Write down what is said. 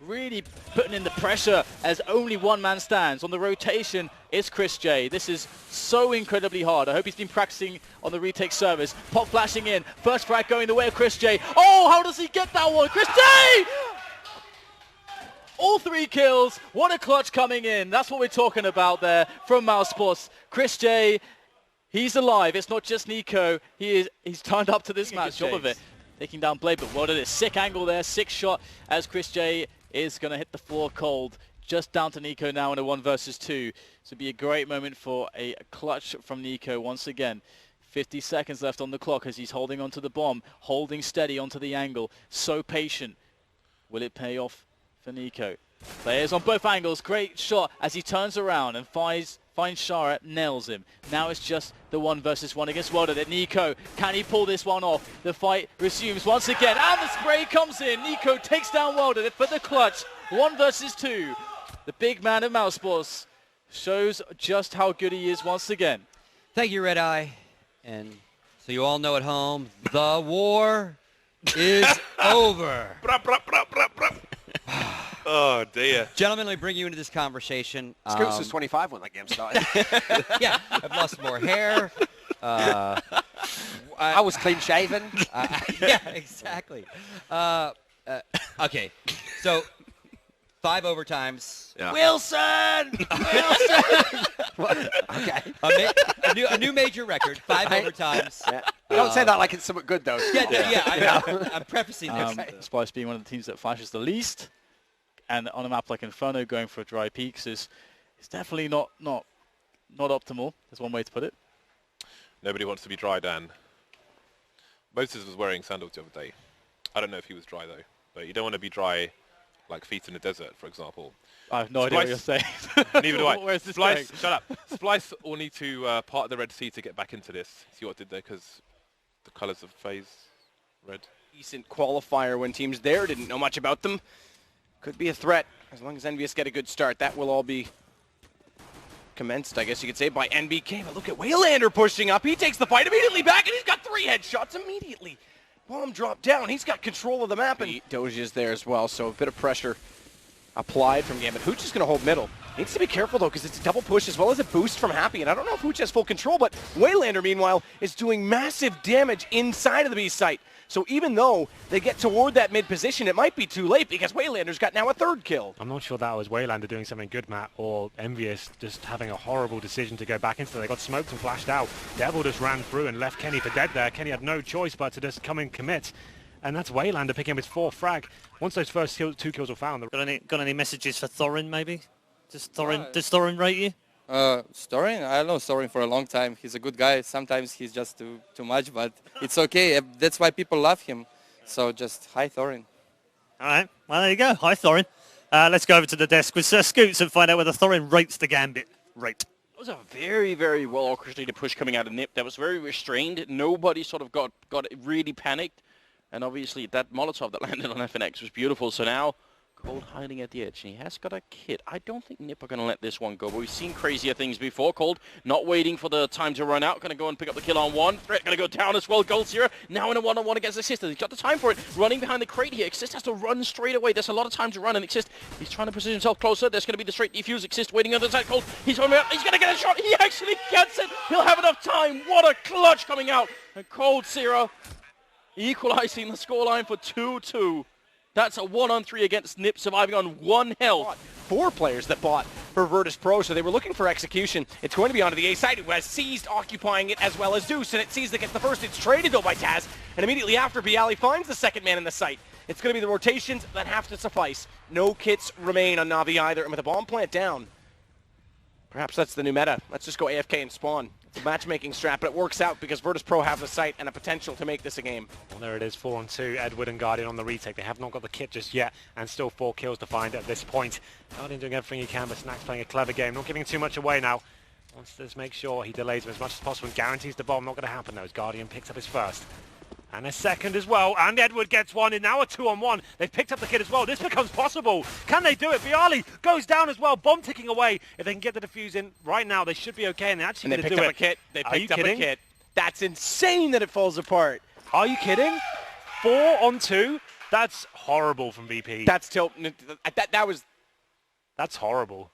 really putting in the pressure as only one man stands. On the rotation, it's ChrisJ. This is so incredibly hard. I hope he's been practicing on the retake service. Pop flashing in. First frag going the way of ChrisJ. Oh, how does he get that one? ChrisJ! All 3 kills. What a clutch coming in. That's what we're talking about there from mousesports. ChrisJ, he's alive. It's not just NiKo. He's turned up to this match. Job of it. Taking down Blade, but what is it? Sick angle there. Sick shot as ChrisJ is going to hit the floor cold. Just down to NiKo now in a 1 versus 2. So it'll be a great moment for a clutch from NiKo once again. 50 seconds left on the clock as he's holding onto the bomb, holding steady onto the angle. So patient. Will it pay off for NiKo? Players on both angles. Great shot as he turns around and finds Shara, nails him. Now it's just the 1 versus 1 against Worlded. NiKo, can he pull this one off? The fight resumes once again, and the spray comes in. NiKo takes down Worlded for the clutch. 1 versus 2. The big man of mousesports shows just how good he is once again. Thank you, Red Eye. And so you all know at home, the war is over. Oh, dear. Gentlemen, let me bring you into this conversation. Scoots was 25 when that game started. Yeah, I've lost more hair. I was clean shaven. Yeah, exactly. Okay, so 5 overtimes. Yeah. Wilson! Okay. A new major record, 5 overtimes. Yeah. Don't say that like it's something good, though. Yeah, I'm prefacing this. Spice being one of the teams that flashes the least, and on a map like Inferno, going for dry peaks is definitely not optimal. That's one way to put it. Nobody wants to be dry, Dan. Moses was wearing sandals the other day. I don't know if he was dry, though. But you don't want to be dry like feet in the desert, for example. I have no idea what you're saying. Neither do I. Where's this Splice, going? shut up. Splice will need to part the Red Sea to get back into this. See what I did there, because the colours of phase red. Decent qualifier when teams there didn't know much about them. Could be a threat as long as NBS get a good start. That will all be commenced, I guess you could say, by NBK. But look at Waylander pushing up. He takes the fight immediately back, and he's got 3 headshots immediately. Bomb dropped down. He's got control of the map, and Doge is there as well. So a bit of pressure applied from Gambit. Hooch is going to hold middle. Needs to be careful, though, because it's a double push as well as a boost from Happy. And I don't know if Hooch has full control, but Waylander, meanwhile, is doing massive damage inside of the B site. So even though they get toward that mid position, it might be too late because Waylander's got now a 3rd kill. I'm not sure that was Waylander doing something good, Matt, or Envious just having a horrible decision to go back into it. They got smoked and flashed out. Devil just ran through and left Kenny for dead there. Kenny had no choice but to just come and commit. And that's Waylander picking up his 4th frag. Once those first 2 kills were found. Got any messages for Thorin, maybe? Does Thorin rate you? Thorin? I don't know Thorin for a long time. He's a good guy. Sometimes he's just too much, but it's okay. That's why people love him. So just hi, Thorin. All right. Well, there you go. Hi, Thorin. Let's go over to the desk with Sir Scoots and find out whether Thorin rates the Gambit. Rate. It was a very, very well orchestrated push coming out of NiP. That was very restrained. Nobody sort of got really panicked. And obviously that Molotov that landed on FNX was beautiful. So now Cold hiding at the edge, and he has got a kit. I don't think NiP are going to let this one go, but we've seen crazier things before. Cold not waiting for the time to run out. Going to go and pick up the kill on 1. Threat going to go down as well. Coldzera now in a 1-on-1 against Exist. He's got the time for it. Running behind the crate here. Exist has to run straight away. There's a lot of time to run, and Exist, he's trying to position himself closer. There's going to be the straight defuse. Exist waiting on the side. Cold, he's on up. He's going to get a shot. He actually gets it. He'll have enough time. What a clutch coming out. And Coldzera equalizing the scoreline for 2-2. That's a 1-on-3 against NiP, surviving on 1 health. 4 players that bought for Virtus.Pro, so they were looking for execution. It's going to be onto the A side, who has seized, occupying it as well as Deuce, and it sees that gets the first. It's traded, though, by Taz, and immediately after, Bialy finds the 2nd man in the site. It's going to be the rotations that have to suffice. No kits remain on Na'Vi either, and with a bomb plant down, perhaps that's the new meta. Let's just go AFK and spawn. It's a matchmaking strat, but it works out because Virtus.Pro have the site and a potential to make this a game. Well, there it is, 4-on-2. Edward and Guardian on the retake. They have not got the kit just yet, and still 4 kills to find at this point. Guardian doing everything he can, but Snack's playing a clever game, not giving too much away now. Wants to just make sure he delays him as much as possible and guarantees the bomb. Not going to happen, though, as Guardian picks up his 1st. And a 2nd as well, and Edward gets 1 in now a 2-on-1. They've picked up the kit as well. This becomes possible. Can they do it? Bialy goes down as well. Bomb ticking away. If they can get the defuse in right now, they should be okay, and they're actually going to do it. They picked up a kit. They picked up a kit. That's insane that it falls apart. Are you kidding? 4-on-2. That's horrible from VP. That's tilt. That was. That's horrible.